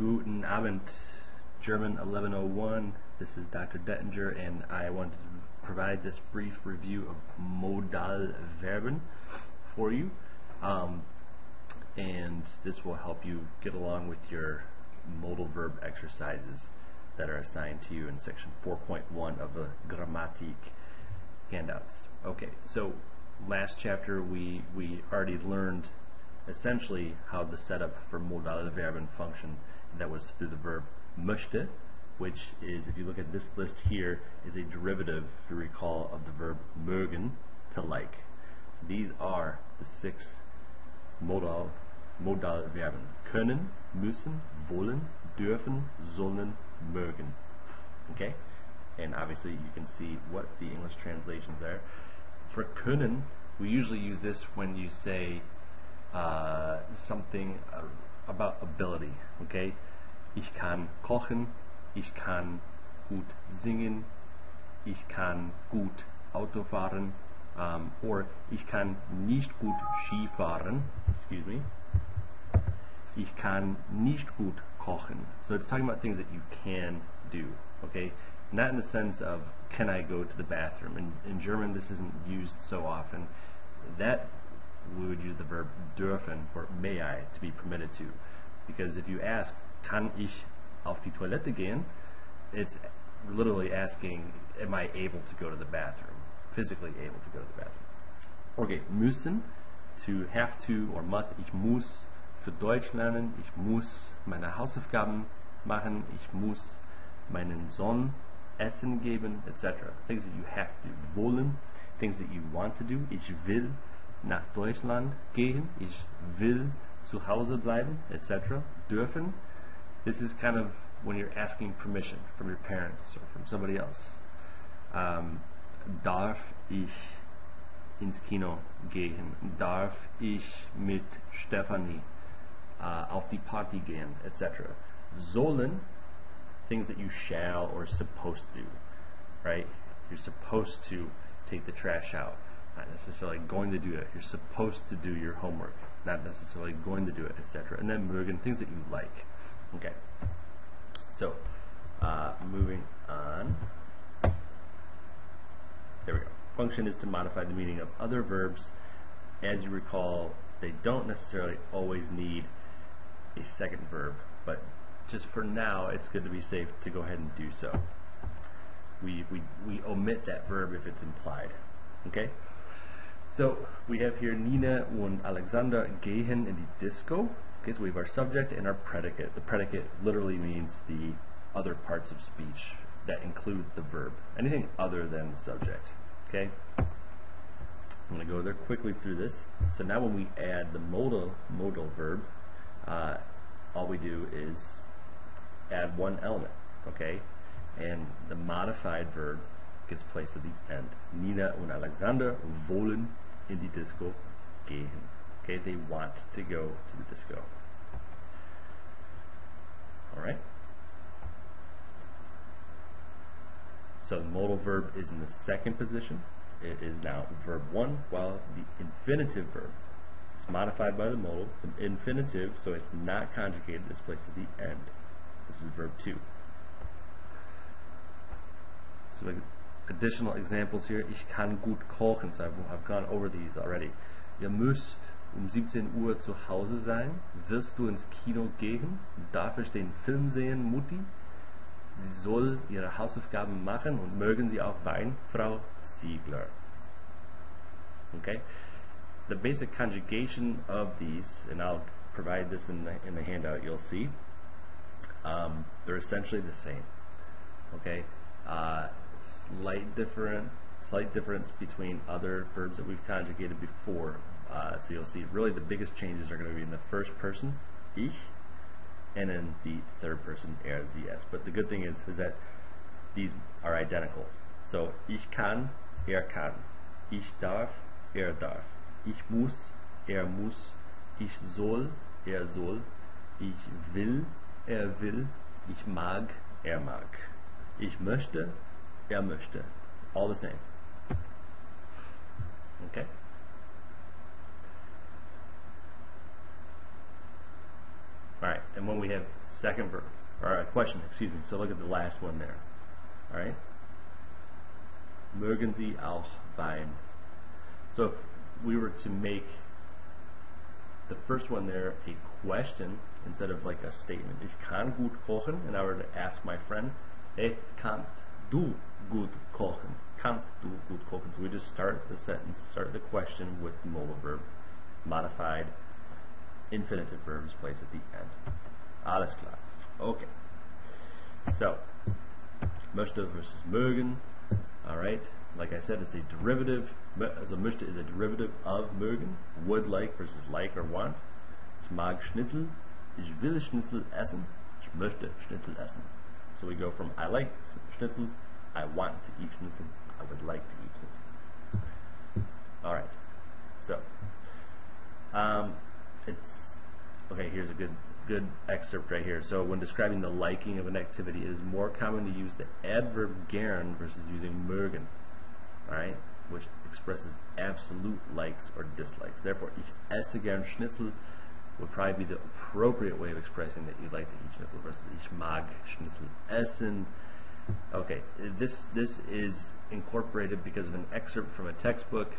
Guten Abend, German 1101. This is Dr. Dettinger, and I wanted to provide this brief review of Modal Verben for you. And this will help you get along with your modal verb exercises that are assigned to you in section 4.1 of the Grammatik handouts. Okay, so last chapter we already learned essentially how the setup for Modal Verben function. That was through the verb möchte, which is, if you look at this list here, is a derivative, if you recall, of the verb mögen, to like. So these are the 6 Modal Verben: können, müssen, wollen, dürfen, sollen, mögen. Okay? And obviously you can see what the English translations are. For können, we usually use this when you say something about ability. Okay? Ich kann kochen, ich kann gut singen, ich kann gut Auto fahren, or ich kann nicht gut Ski fahren. Excuse me. Ich kann nicht gut kochen. So it's talking about things that you can do. Okay? Not in the sense of can I go to the bathroom. In German this isn't used so often. That we would use the verb dürfen for may I, to be permitted to. Because if you ask, kann ich auf die Toilette gehen, it's literally asking, am I able to go to the bathroom? Physically able to go to the bathroom. Okay, müssen, to have to or must. Ich muss für Deutsch lernen, ich muss meine Hausaufgaben machen, ich muss meinen Sohn Essen geben, etc. Things that you have to do. Wollen, things that you want to do. Ich will nach Deutschland gehen, ich will zu Hause bleiben, etc. Dürfen, this is kind of when you're asking permission from your parents or from somebody else. Darf ich ins Kino gehen? Darf ich mit Stefanie auf die Party gehen, etc. Sollen, things that you shall or supposed to do, right? You're supposed to take the trash out. Not necessarily going to do it. You're supposed to do your homework, not necessarily going to do it, etc. And then mögen, things that you like. Okay. So, moving on. There we go. Function is to modify the meaning of other verbs. As you recall, they don't necessarily always need a second verb, but just for now, it's good to be safe to go ahead and do so. We omit that verb if it's implied. Okay? So we have here Nina und Alexander gehen in die Disco. Okay, so we have our subject and our predicate. The predicate literally means the other parts of speech that include the verb. Anything other than the subject. Okay? I'm going to go there quickly through this. So now when we add the modal verb, all we do is add one element. Okay? And the modified verb gets placed at the end. Nina und Alexander wollen in die Disco gehen. Okay, they want to go to the disco. Alright? So the modal verb is in the second position. It is now verb 1, while the infinitive verb, it's modified by the modal. The infinitive, so it's not conjugated, is placed at the end. This is verb 2. So additional examples here. Ich kann gut kochen. So I've gone over these already. Ihr müsst 17 Uhr zu Hause sein. Wirst du ins Kino gehen? Darf ich den Film sehen, Mutti? Sie soll ihre Hausaufgaben machen und mögen Sie auch Wein, Frau Ziegler. Okay? The basic conjugation of these, and I'll provide this in the handout, you'll see, they're essentially the same. Okay? Slight difference between other verbs that we've conjugated before. So you'll see really the biggest changes are going to be in the first person, ich, and in the third person, er, sie, es. But the good thing is that these are identical. So ich kann, er kann. Ich darf, er darf. Ich muss, er muss. Ich soll, er soll. Ich will, er will. Ich mag, er mag. Ich möchte, er möchte. All the same. Okay? Alright, and when we have second verb, or a question, excuse me, so look at the last one there. Alright? Mögen Sie auch Wein? So if we were to make the first one there a question instead of like a statement, ich kann gut kochen, and I were to ask my friend, hey, kannst du gut kochen? Kannst du gut kochen? So we just start the sentence, start the question with the modal verb, modified infinitive verbs placed at the end. Alles klar. Okay. So, möchte versus mögen. Alright, like I said, it's a derivative. So möchte is a derivative of mögen. Would like versus like or want. Ich mag Schnitzel. Ich will Schnitzel essen. Ich möchte Schnitzel essen. So we go from I like Schnitzel, I want to eat Schnitzel, I would like to eat Schnitzel. Alright, so it's okay. Here's a good excerpt right here. So when describing the liking of an activity, it is more common to use the adverb gern versus using mögen, alright, which expresses absolute likes or dislikes. Therefore, ich esse gern Schnitzel would probably be the appropriate way of expressing that you like to eat Schnitzel versus ich mag Schnitzel essen. Okay, this is incorporated because of an excerpt from a textbook.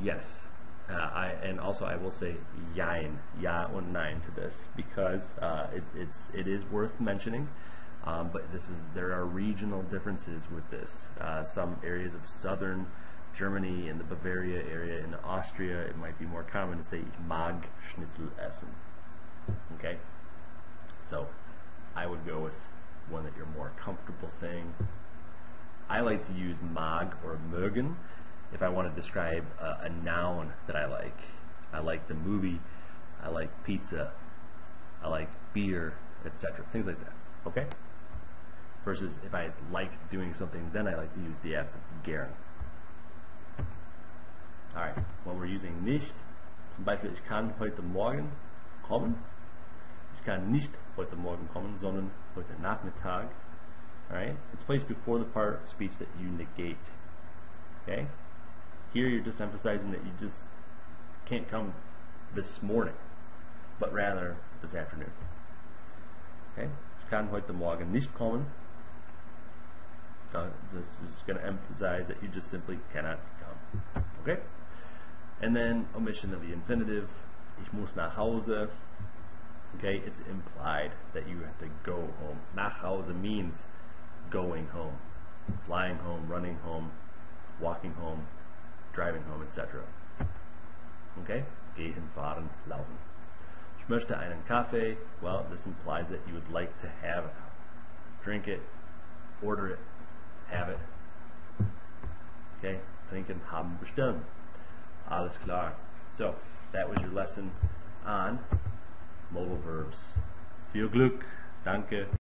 Yes. And also I will say jein, ja und nein to this because it is worth mentioning, but there are regional differences with this. Some areas of southern Germany, in the Bavaria area, in Austria, it might be more common to say ich mag Schnitzel essen. Okay, so I would go with one that you're more comfortable saying. I like to use mag or mögen if I want to describe a noun that I like. I like the movie, I like pizza, I like beer, etc. Things like that. Okay? Versus if I like doing something, then I like to use the adverb gern. Alright, when we're using nicht, zum Beispiel ich kann heute Morgen kommen. Ich kann nicht heute Morgen kommen, sondern heute Nachmittag. Alright? It's placed before the part of speech that you negate. Okay? Here you're just emphasizing that you just can't come this morning, but rather this afternoon. Okay? Ich kann heute Morgen nicht kommen. This is going to emphasize that you just simply cannot come. Okay? And then omission of the infinitive. Ich muss nach Hause. Okay? It's implied that you have to go home. Nach Hause means going home, flying home, running home, walking home, driving home, etc. Okay? Gehen, fahren, laufen. Ich möchte einen Kaffee. Well, this implies that you would like to have it. Drink it, order it, have it. Okay? Trinken, haben, bestellen. Alles klar. So, that was your lesson on modal verbs. Viel Glück. Danke.